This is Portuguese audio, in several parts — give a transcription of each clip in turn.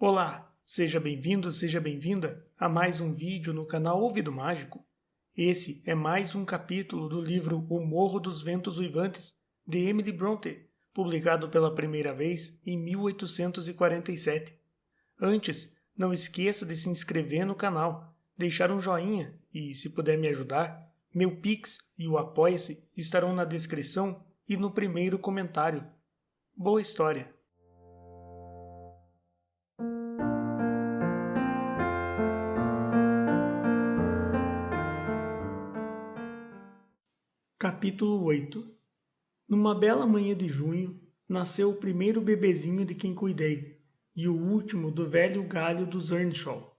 Olá, seja bem-vindo, seja bem-vinda a mais um vídeo no canal Ouvido Mágico. Esse é mais um capítulo do livro O Morro dos Ventos Uivantes, de Emily Brontë, publicado pela primeira vez em 1847. Antes, não esqueça de se inscrever no canal, deixar um joinha e, se puder me ajudar, meu Pix e o Apoia-se estarão na descrição e no primeiro comentário. Boa história! Capítulo 8. Numa bela manhã de junho, nasceu o primeiro bebezinho de quem cuidei, e o último do velho galho dos Earnshaw.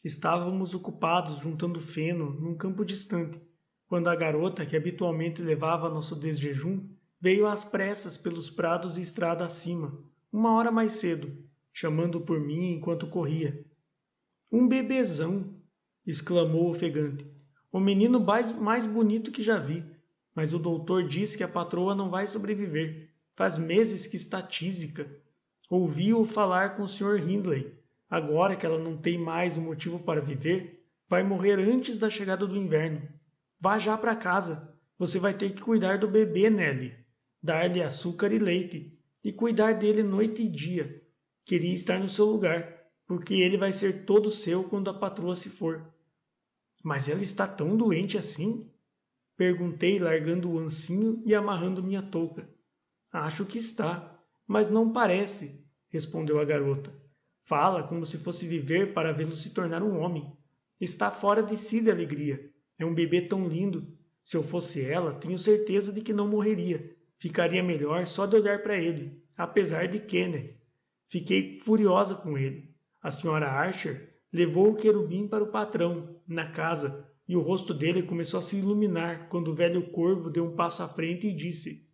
Estávamos ocupados juntando feno num campo distante, quando a garota que habitualmente levava nosso desjejum veio às pressas pelos prados e estrada acima, uma hora mais cedo, chamando por mim enquanto corria. Um bebezão! Exclamou ofegante. O menino mais bonito que já vi. Mas o doutor diz que a patroa não vai sobreviver. Faz meses que está tísica. Ouvi-o falar com o Sr. Hindley. Agora que ela não tem mais um motivo para viver, vai morrer antes da chegada do inverno. Vá já para casa. Você vai ter que cuidar do bebê, Nelly. Dar-lhe açúcar e leite. E cuidar dele noite e dia. Queria estar no seu lugar, porque ele vai ser todo seu quando a patroa se for. Mas ela está tão doente assim? Perguntei, largando o ancinho e amarrando minha touca. Acho que está, mas não parece, respondeu a garota. Fala como se fosse viver para vê-lo se tornar um homem. Está fora de si de alegria. É um bebê tão lindo. Se eu fosse ela, tenho certeza de que não morreria. Ficaria melhor só de olhar para ele, apesar de Kenneth. Fiquei furiosa com ele. A senhora Archer levou o querubim para o patrão, na casa, e o rosto dele começou a se iluminar quando o velho corvo deu um passo à frente e disse: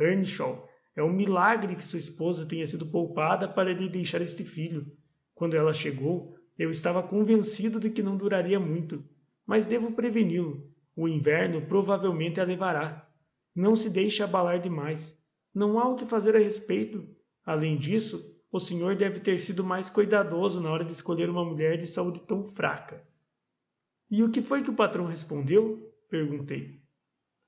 Earnshaw, é um milagre que sua esposa tenha sido poupada para lhe deixar este filho. Quando ela chegou, eu estava convencido de que não duraria muito, mas devo preveni-lo. O inverno provavelmente a levará. Não se deixe abalar demais. Não há o que fazer a respeito. Além disso, o senhor deve ter sido mais cuidadoso na hora de escolher uma mulher de saúde tão fraca. E o que foi que o patrão respondeu? Perguntei.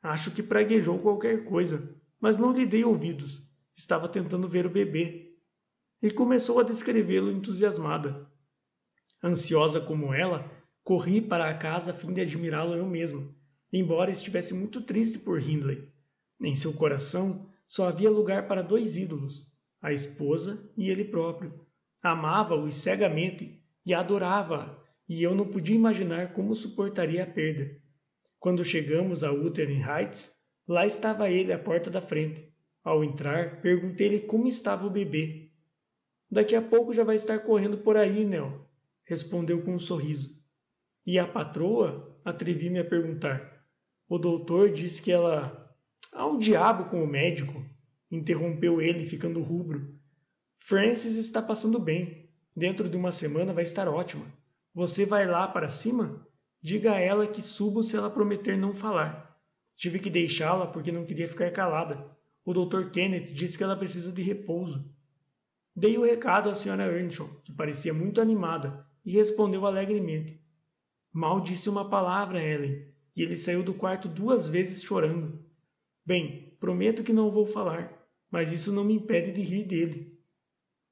Acho que praguejou qualquer coisa, mas não lhe dei ouvidos. Estava tentando ver o bebê. E começou a descrevê-lo entusiasmada. Ansiosa como ela, corri para a casa a fim de admirá-lo eu mesma, embora estivesse muito triste por Hindley. Em seu coração só havia lugar para dois ídolos, a esposa e ele próprio. Amava-o cegamente e adorava-a, e eu não podia imaginar como suportaria a perda. Quando chegamos a Wuthering Heights, lá estava ele à porta da frente. Ao entrar, perguntei-lhe como estava o bebê. Daqui a pouco já vai estar correndo por aí, Nell, respondeu com um sorriso. E a patroa? Atrevi-me a perguntar. O doutor disse que ela... Ao diabo com o médico, interrompeu ele, ficando rubro. Frances está passando bem. Dentro de uma semana vai estar ótima. Você vai lá para cima? Diga a ela que subo se ela prometer não falar. Tive que deixá-la porque não queria ficar calada. O Dr. Kenneth disse que ela precisa de repouso. Dei o recado à Sra. Earnshaw, que parecia muito animada, e respondeu alegremente. Mal disse uma palavra, Ellen, e ele saiu do quarto 2 vezes chorando. Bem, prometo que não vou falar, mas isso não me impede de rir dele.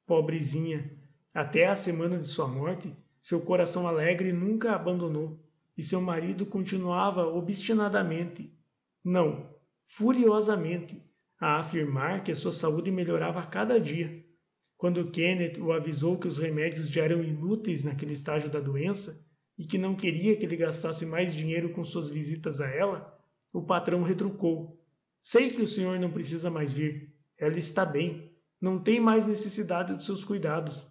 Pobrezinha, até a semana de sua morte, seu coração alegre nunca a abandonou, e seu marido continuava obstinadamente, não, furiosamente, a afirmar que a sua saúde melhorava a cada dia. Quando Kenneth o avisou que os remédios já eram inúteis naquele estágio da doença e que não queria que ele gastasse mais dinheiro com suas visitas a ela, o patrão retrucou. Sei que o senhor não precisa mais vir. Ela está bem. Não tem mais necessidade dos seus cuidados.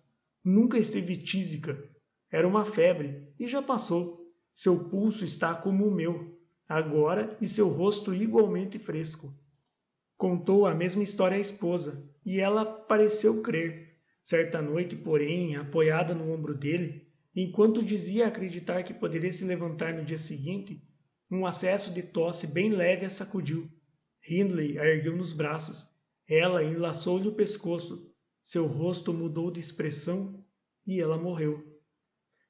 Nunca esteve tísica. Era uma febre, e já passou. Seu pulso está como o meu, agora, e seu rosto igualmente fresco. Contou a mesma história à esposa, e ela pareceu crer. Certa noite, porém, apoiada no ombro dele, enquanto dizia acreditar que poderia se levantar no dia seguinte, um acesso de tosse bem leve a sacudiu. Hindley a ergueu nos braços. Ela enlaçou-lhe o pescoço. Seu rosto mudou de expressão e ela morreu.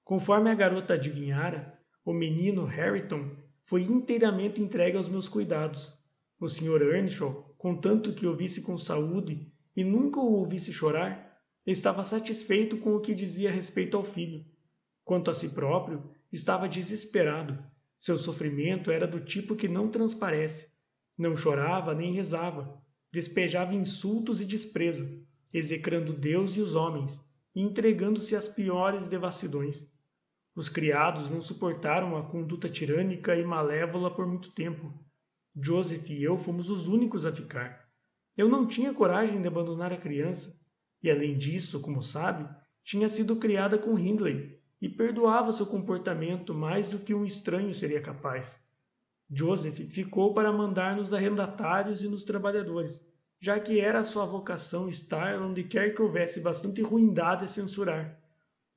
Conforme a garota adivinhara, o menino Harrington foi inteiramente entregue aos meus cuidados. O Sr. Earnshaw, contanto que o visse com saúde e nunca o ouvisse chorar, estava satisfeito com o que dizia a respeito ao filho. Quanto a si próprio, estava desesperado. Seu sofrimento era do tipo que não transparece. Não chorava nem rezava. Despejava insultos e desprezo, execrando Deus e os homens, e entregando-se às piores devassidões. Os criados não suportaram a conduta tirânica e malévola por muito tempo. Joseph e eu fomos os únicos a ficar. Eu não tinha coragem de abandonar a criança, e além disso, como sabe, tinha sido criada com Hindley, e perdoava seu comportamento mais do que um estranho seria capaz. Joseph ficou para mandar nos arrendatários e nos trabalhadores, já que era sua vocação estar onde quer que houvesse bastante ruindade a censurar.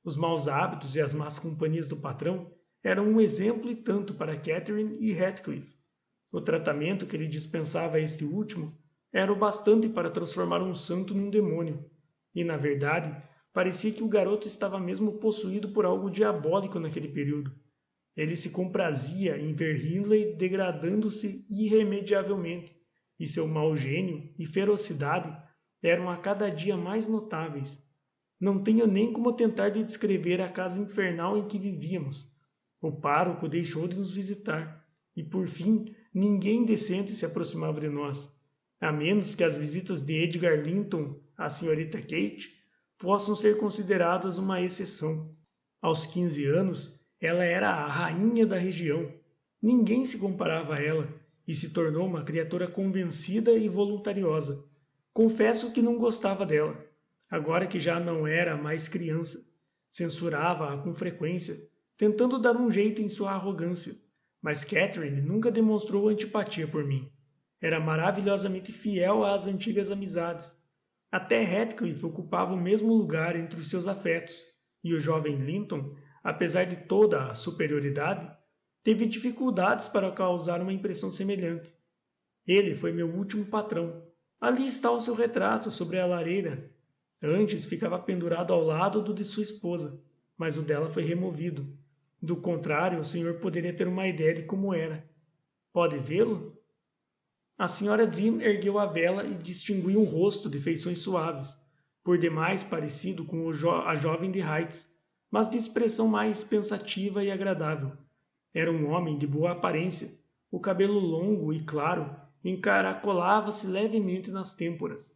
Os maus hábitos e as más companhias do patrão eram um exemplo e tanto para Catherine e Heathcliff. O tratamento que ele dispensava a este último era o bastante para transformar um santo num demônio, e, na verdade, parecia que o garoto estava mesmo possuído por algo diabólico naquele período. Ele se comprazia em ver Hindley degradando-se irremediavelmente, e seu mau gênio e ferocidade eram a cada dia mais notáveis. Não tenho nem como tentar de descrever a casa infernal em que vivíamos. O pároco deixou de nos visitar, e por fim ninguém decente se aproximava de nós, a menos que as visitas de Edgar Linton à senhorita Kate possam ser consideradas uma exceção. Aos 15 anos, ela era a rainha da região. Ninguém se comparava a ela, e se tornou uma criatura convencida e voluntariosa. Confesso que não gostava dela, agora que já não era mais criança. Censurava-a com frequência, tentando dar um jeito em sua arrogância, mas Catherine nunca demonstrou antipatia por mim. Era maravilhosamente fiel às antigas amizades. Até Heathcliff ocupava o mesmo lugar entre os seus afetos, e o jovem Linton, apesar de toda a superioridade, teve dificuldades para causar uma impressão semelhante. Ele foi meu último patrão. Ali está o seu retrato sobre a lareira. Antes ficava pendurado ao lado do de sua esposa, mas o dela foi removido. Do contrário, o senhor poderia ter uma ideia de como era. Pode vê-lo? A senhora Dean ergueu a vela e distinguiu um rosto de feições suaves, por demais parecido com a jovem de Heights, mas de expressão mais pensativa e agradável. Era um homem de boa aparência. O cabelo longo e claro encaracolava-se levemente nas têmporas.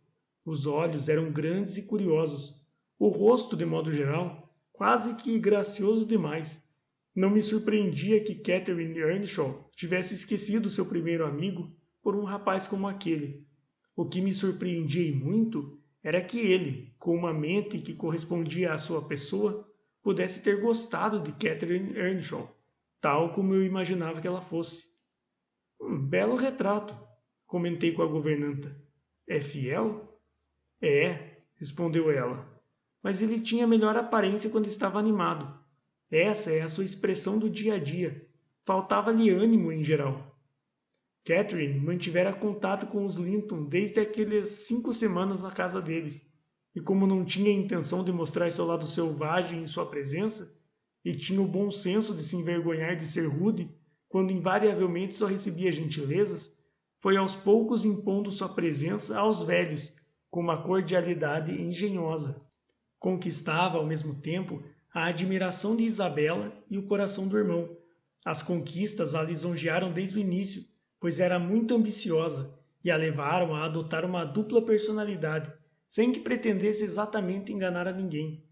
Os olhos eram grandes e curiosos. O rosto, de modo geral, quase que gracioso demais. Não me surpreendia que Catherine Earnshaw tivesse esquecido seu primeiro amigo por um rapaz como aquele. O que me surpreendia e muito era que ele, com uma mente que correspondia à sua pessoa, pudesse ter gostado de Catherine Earnshaw, tal como eu imaginava que ela fosse. Belo retrato, comentei com a governanta. É fiel? É, respondeu ela. Mas ele tinha melhor aparência quando estava animado. Essa é a sua expressão do dia a dia. Faltava-lhe ânimo em geral. Catherine mantivera contato com os Linton desde aquelas 5 semanas na casa deles, e como não tinha a intenção de mostrar seu lado selvagem em sua presença, e tinha o bom senso de se envergonhar de ser rude, quando invariavelmente só recebia gentilezas, foi aos poucos impondo sua presença aos velhos, com uma cordialidade engenhosa. Conquistava, ao mesmo tempo, a admiração de Isabela e o coração do irmão. As conquistas a lisonjearam desde o início, pois era muito ambiciosa, e a levaram a adotar uma dupla personalidade, sem que pretendesse exatamente enganar a ninguém.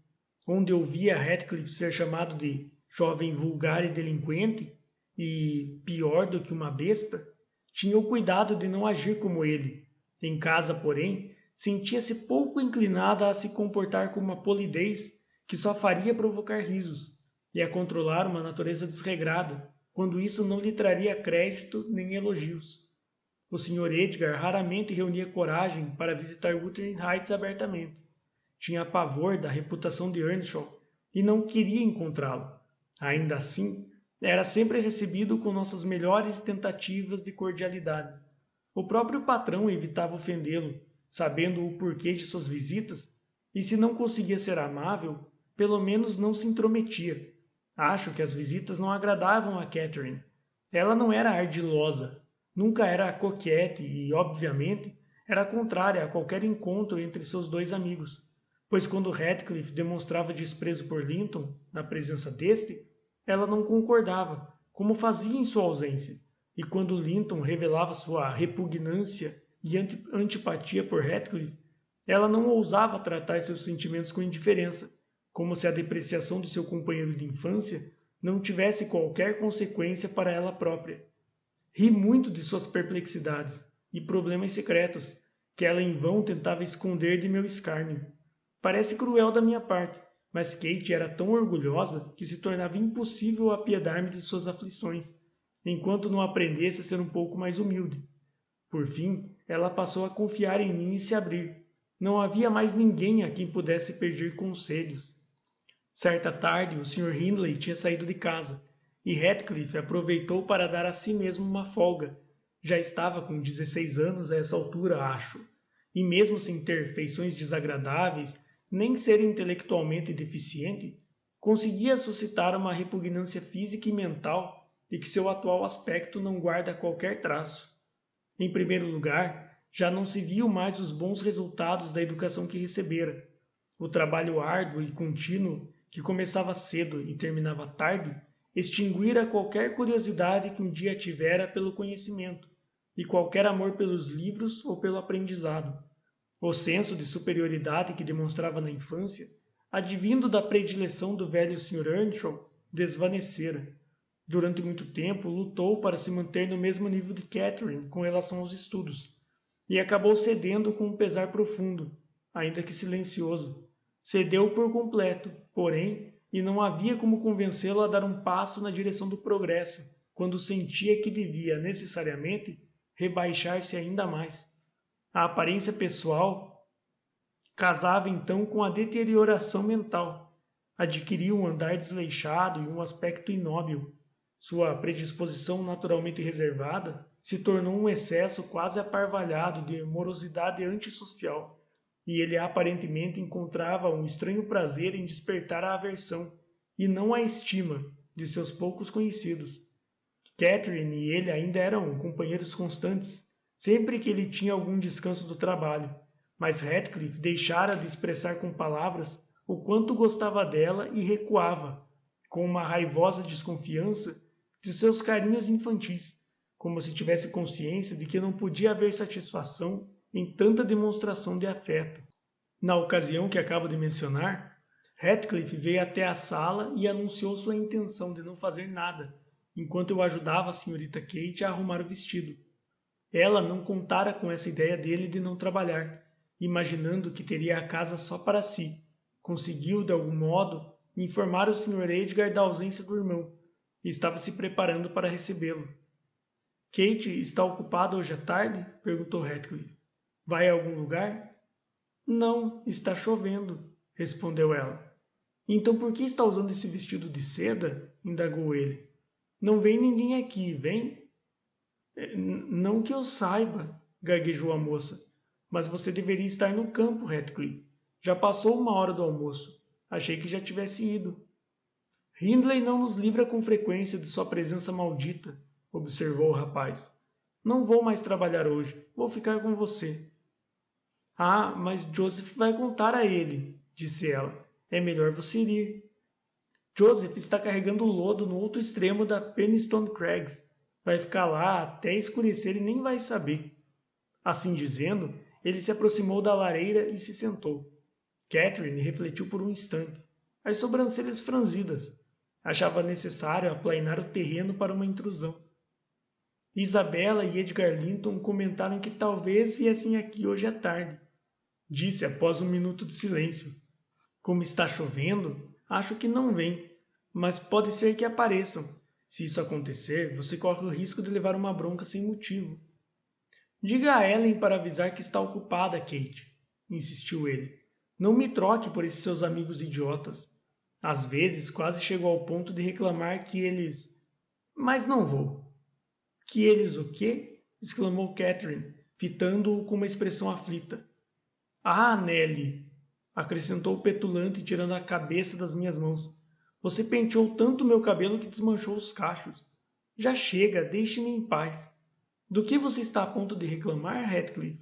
Onde ouvia Heathcliff ser chamado de jovem vulgar e delinquente, e pior do que uma besta, tinha o cuidado de não agir como ele. Em casa, porém, sentia-se pouco inclinada a se comportar com uma polidez que só faria provocar risos, e a controlar uma natureza desregrada, quando isso não lhe traria crédito nem elogios. O Sr. Edgar raramente reunia coragem para visitar Wuthering Heights abertamente. Tinha pavor da reputação de Earnshaw e não queria encontrá-lo. Ainda assim, era sempre recebido com nossas melhores tentativas de cordialidade. O próprio patrão evitava ofendê-lo, sabendo o porquê de suas visitas, e se não conseguia ser amável, pelo menos não se intrometia. Acho que as visitas não agradavam a Catherine. Ela não era ardilosa, nunca era coquette e, obviamente, era contrária a qualquer encontro entre seus dois amigos, pois quando Heathcliff demonstrava desprezo por Linton, na presença deste, ela não concordava, como fazia em sua ausência, e quando Linton revelava sua repugnância e antipatia por Heathcliff, ela não ousava tratar seus sentimentos com indiferença, como se a depreciação de seu companheiro de infância não tivesse qualquer consequência para ela própria. Ri muito de suas perplexidades e problemas secretos, que ela em vão tentava esconder de meu escárnio. Parece cruel da minha parte, mas Kate era tão orgulhosa que se tornava impossível apiedar-me de suas aflições, enquanto não aprendesse a ser um pouco mais humilde. Por fim, ela passou a confiar em mim e se abrir. Não havia mais ninguém a quem pudesse pedir conselhos. Certa tarde, o Sr. Hindley tinha saído de casa, e Heathcliff aproveitou para dar a si mesmo uma folga. Já estava com 16 anos a essa altura, acho, e mesmo sem ter feições desagradáveis, nem ser intelectualmente deficiente, conseguia suscitar uma repugnância física e mental de que seu atual aspecto não guarda qualquer traço. Em primeiro lugar, já não se viam mais os bons resultados da educação que recebera. O trabalho árduo e contínuo, que começava cedo e terminava tarde, extinguira qualquer curiosidade que um dia tivera pelo conhecimento e qualquer amor pelos livros ou pelo aprendizado. O senso de superioridade que demonstrava na infância, advindo da predileção do velho Sr. Earnshaw, desvanecera. Durante muito tempo lutou para se manter no mesmo nível de Catherine com relação aos estudos, e acabou cedendo com um pesar profundo, ainda que silencioso. Cedeu por completo, porém, e não havia como convencê-lo a dar um passo na direção do progresso, quando sentia que devia, necessariamente, rebaixar-se ainda mais. A aparência pessoal casava então com a deterioração mental. Adquiriu um andar desleixado e um aspecto inóbil. Sua predisposição naturalmente reservada se tornou um excesso quase aparvalhado de morosidade antissocial, e ele aparentemente encontrava um estranho prazer em despertar a aversão, e não a estima, de seus poucos conhecidos. Catherine e ele ainda eram companheiros constantes, sempre que ele tinha algum descanso do trabalho, mas Heathcliff deixara de expressar com palavras o quanto gostava dela e recuava, com uma raivosa desconfiança, de seus carinhos infantis, como se tivesse consciência de que não podia haver satisfação em tanta demonstração de afeto. Na ocasião que acabo de mencionar, Heathcliff veio até a sala e anunciou sua intenção de não fazer nada, enquanto eu ajudava a senhorita Kate a arrumar o vestido. Ela não contara com essa ideia dele de não trabalhar, imaginando que teria a casa só para si. Conseguiu, de algum modo, informar o Sr. Edgar da ausência do irmão, e estava se preparando para recebê-lo. Kate está ocupada hoje à tarde? Perguntou Heathcliff. Vai a algum lugar? Não, está chovendo, respondeu ela. Então por que está usando esse vestido de seda? Indagou ele. Não vem ninguém aqui, vem? Não que eu saiba, gaguejou a moça. Mas você deveria estar no campo, Heathcliff. Já passou 1 hora do almoço. Achei que já tivesse ido. Hindley não nos livra com frequência de sua presença maldita, observou o rapaz. Não vou mais trabalhar hoje. Vou ficar com você. Ah, mas Joseph vai contar a ele, disse ela. É melhor você ir. Joseph está carregando lodo no outro extremo da Penistone Crags. Vai ficar lá até escurecer e nem vai saber. Assim dizendo, ele se aproximou da lareira e se sentou. Catherine refletiu por um instante, as sobrancelhas franzidas. Achava necessário aplainar o terreno para uma intrusão. Isabella e Edgar Linton comentaram que talvez viessem aqui hoje à tarde. Disse após 1 minuto de silêncio. Como está chovendo, acho que não vem, mas pode ser que apareçam. Se isso acontecer, você corre o risco de levar uma bronca sem motivo. Diga a Ellen para avisar que está ocupada, Kate, insistiu ele. Não me troque por esses seus amigos idiotas. Às vezes quase chegou ao ponto de reclamar que eles... Mas não vou. Que eles o quê? Exclamou Catherine, fitando-o com uma expressão aflita. Ah, Nelly! acrescentou petulante, tirando a cabeça das minhas mãos. Você penteou tanto meu cabelo que desmanchou os cachos. Já chega, deixe-me em paz. Do que você está a ponto de reclamar, Heathcliff?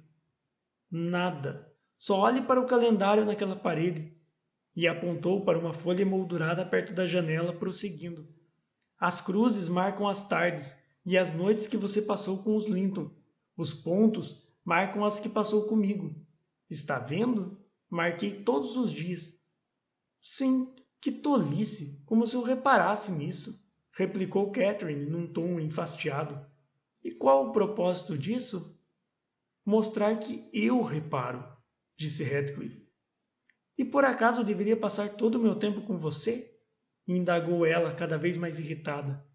Nada. Só olhe para o calendário naquela parede. E apontou para uma folha emoldurada perto da janela, prosseguindo. As cruzes marcam as tardes e as noites que você passou com os Linton. Os pontos marcam as que passou comigo. Está vendo? Marquei todos os dias. Sim, que tolice, como se eu reparasse nisso, replicou Catherine num tom enfastiado. E qual o propósito disso? Mostrar que eu reparo, disse Heathcliff. E por acaso eu deveria passar todo o meu tempo com você? Indagou ela, cada vez mais irritada.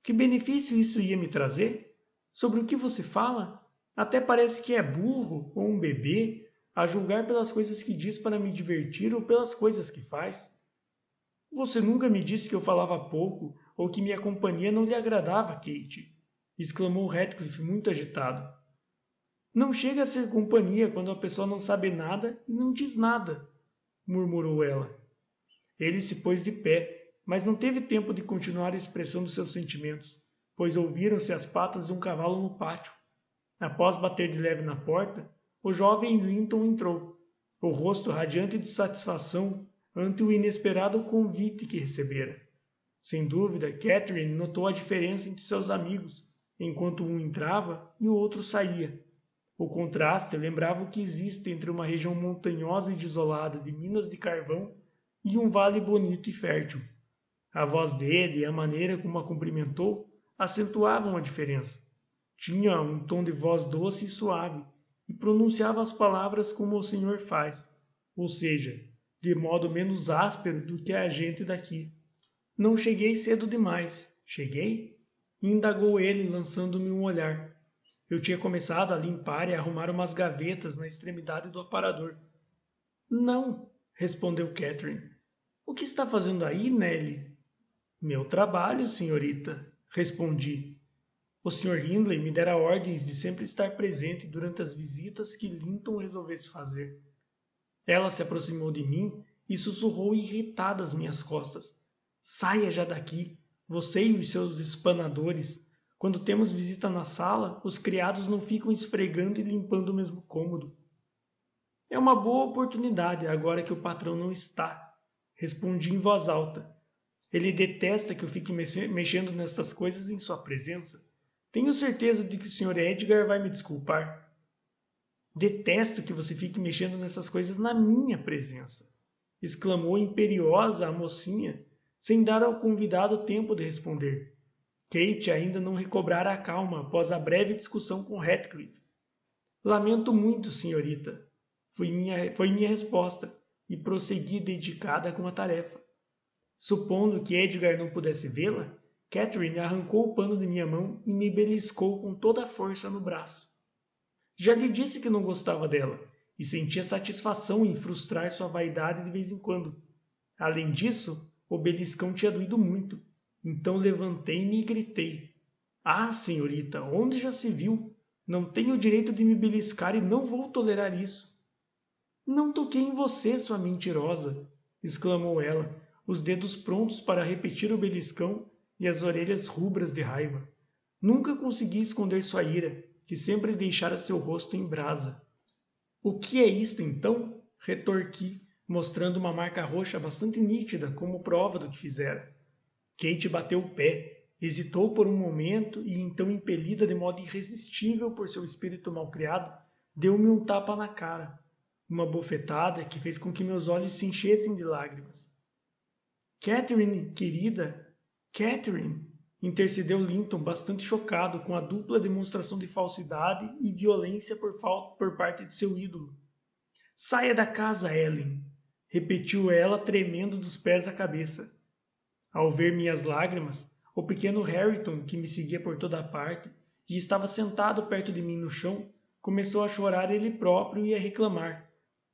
Que benefício isso ia me trazer? Sobre o que você fala? Até parece que é burro ou um bebê, a julgar pelas coisas que diz para me divertir ou pelas coisas que faz. Você nunca me disse que eu falava pouco ou que minha companhia não lhe agradava, Kate, exclamou Heathcliff muito agitado. Não chega a ser companhia quando a pessoa não sabe nada e não diz nada, murmurou ela. Ele se pôs de pé, mas não teve tempo de continuar expressando seus sentimentos, pois ouviram-se as patas de um cavalo no pátio. Após bater de leve na porta, o jovem Linton entrou, o rosto radiante de satisfação ante o inesperado convite que recebera. Sem dúvida, Catherine notou a diferença entre seus amigos, enquanto um entrava e o outro saía. O contraste lembrava o que existe entre uma região montanhosa e desolada de minas de carvão e um vale bonito e fértil. A voz dele e a maneira como a cumprimentou acentuavam a diferença. Tinha um tom de voz doce e suave, e pronunciava as palavras como o senhor faz, ou seja, de modo menos áspero do que a gente daqui. Não cheguei cedo demais, cheguei? Indagou ele, lançando-me um olhar. Eu tinha começado a limpar e arrumar umas gavetas na extremidade do aparador. Não, respondeu Catherine. O que está fazendo aí, Nelly? Meu trabalho, senhorita, respondi. O Sr. Hindley me dera ordens de sempre estar presente durante as visitas que Linton resolvesse fazer. Ela se aproximou de mim e sussurrou irritada às minhas costas. Saia já daqui, você e os seus espanadores. Quando temos visita na sala, os criados não ficam esfregando e limpando o mesmo cômodo. É uma boa oportunidade agora que o patrão não está, respondi em voz alta. Ele detesta que eu fique mexendo nestas coisas em sua presença. Tenho certeza de que o Sr. Edgar vai me desculpar. Detesto que você fique mexendo nessas coisas na minha presença, exclamou imperiosa a mocinha, sem dar ao convidado tempo de responder. Kate ainda não recobrara a calma após a breve discussão com Heathcliff. Lamento muito, senhorita, foi minha resposta, e prossegui dedicada com a tarefa. Supondo que Edgar não pudesse vê-la, Catherine arrancou o pano de minha mão e me beliscou com toda a força no braço. Já lhe disse que não gostava dela, e sentia satisfação em frustrar sua vaidade de vez em quando. Além disso, o beliscão tinha doído muito, então levantei-me e gritei. Ah, senhorita, onde já se viu? Não tenho o direito de me beliscar e não vou tolerar isso. Não toquei em você, sua mentirosa, exclamou ela, os dedos prontos para repetir o beliscão e as orelhas rubras de raiva. Nunca consegui esconder sua ira, que sempre deixara seu rosto em brasa. O que é isto, então? Retorqui, mostrando uma marca roxa bastante nítida como prova do que fizera. Kate bateu o pé, hesitou por um momento e então, impelida de modo irresistível por seu espírito malcriado, deu-me um tapa na cara, uma bofetada que fez com que meus olhos se enchessem de lágrimas. Catherine, querida, Catherine, intercedeu Linton, bastante chocado com a dupla demonstração de falsidade e violência por parte de seu ídolo. Saia da casa, Ellen, repetiu ela, tremendo dos pés à cabeça. Ao ver minhas lágrimas, o pequeno Harrington, que me seguia por toda parte e estava sentado perto de mim no chão, começou a chorar ele próprio e a reclamar,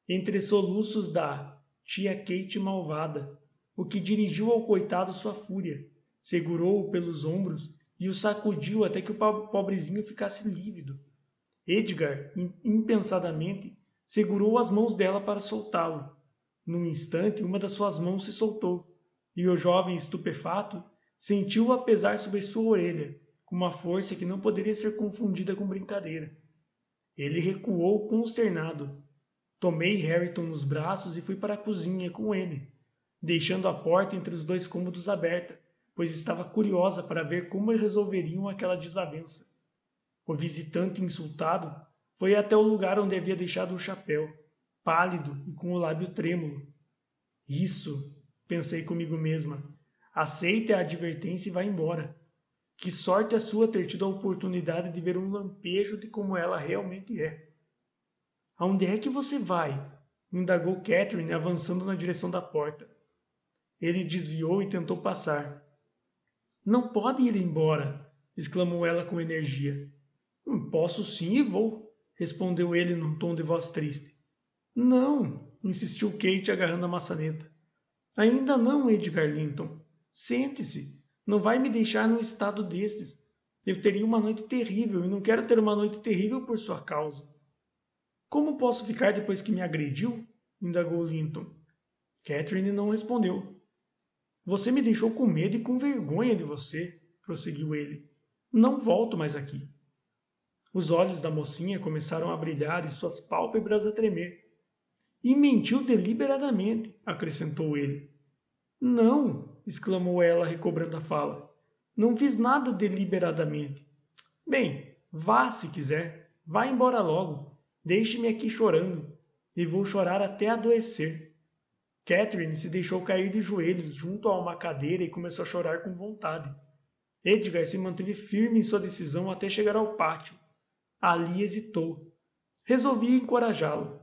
entre soluços da tia Kate malvada, o que dirigiu ao coitado sua fúria, segurou-o pelos ombros e o sacudiu até que o pobrezinho ficasse lívido. Edgar, impensadamente, segurou as mãos dela para soltá-lo. Num instante, uma das suas mãos se soltou, e o jovem estupefato sentiu-a pesar sobre sua orelha, com uma força que não poderia ser confundida com brincadeira. Ele recuou consternado. Tomei Harrington nos braços e fui para a cozinha com ele, deixando a porta entre os dois cômodos aberta, pois estava curiosa para ver como resolveriam aquela desavença. O visitante insultado foi até o lugar onde havia deixado o chapéu, pálido e com o lábio trêmulo. Isso, pensei comigo mesma, aceite a advertência e vá embora. Que sorte a sua ter tido a oportunidade de ver um lampejo de como ela realmente é. Aonde é que você vai? Indagou Catherine, avançando na direção da porta. Ele desviou e tentou passar. Não pode ir embora, exclamou ela com energia. Posso sim e vou, respondeu ele num tom de voz triste. Não, insistiu Kate agarrando a maçaneta. Ainda não, Edgar Linton. Sente-se. Não vai me deixar num estado destes. Eu teria uma noite terrível e não quero ter uma noite terrível por sua causa. Como posso ficar depois que me agrediu? Indagou Linton. Catherine não respondeu. Você me deixou com medo e com vergonha de você, prosseguiu ele. Não volto mais aqui. Os olhos da mocinha começaram a brilhar e suas pálpebras a tremer. E mentiu deliberadamente, acrescentou ele. Não, exclamou ela, recobrando a fala. Não fiz nada deliberadamente. Bem, vá se quiser. Vá embora logo. Deixe-me aqui chorando. E vou chorar até adoecer. Catherine se deixou cair de joelhos junto a uma cadeira e começou a chorar com vontade. Edgar se manteve firme em sua decisão até chegar ao pátio. Ali hesitou. Resolvi encorajá-lo.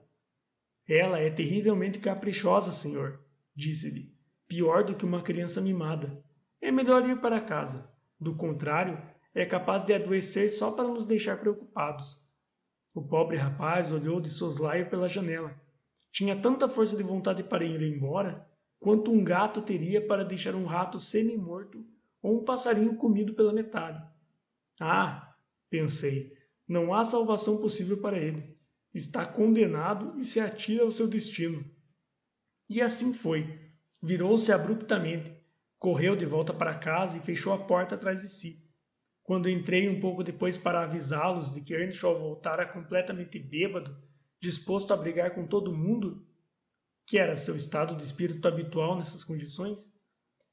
Ela é terrivelmente caprichosa, senhor, disse-lhe. Pior do que uma criança mimada. É melhor ir para casa. Do contrário, é capaz de adoecer só para nos deixar preocupados. O pobre rapaz olhou de soslaio pela janela. Tinha tanta força de vontade para ir embora, quanto um gato teria para deixar um rato semi-morto ou um passarinho comido pela metade. Ah, pensei, não há salvação possível para ele. Está condenado e se atira ao seu destino. E assim foi. Virou-se abruptamente, correu de volta para casa e fechou a porta atrás de si. Quando entrei um pouco depois para avisá-los de que Earnshaw voltara completamente bêbado, disposto a brigar com todo mundo, que era seu estado de espírito habitual nessas condições,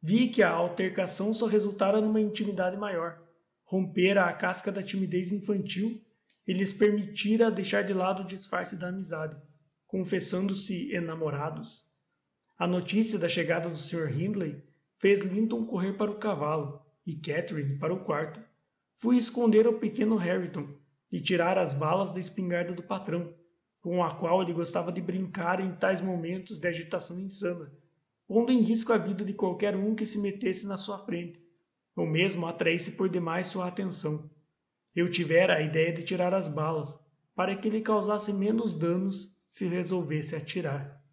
vi que a altercação só resultara numa intimidade maior, rompera a casca da timidez infantil e lhes permitira deixar de lado o disfarce da amizade, confessando-se enamorados. A notícia da chegada do Sr. Hindley fez Linton correr para o cavalo e Catherine para o quarto. Fui esconder o pequeno Harrington e tirar as balas da espingarda do patrão, com a qual ele gostava de brincar em tais momentos de agitação insana, pondo em risco a vida de qualquer um que se metesse na sua frente, ou mesmo atraísse por demais sua atenção. Eu tivera a ideia de tirar as balas, para que ele causasse menos danos se resolvesse atirar.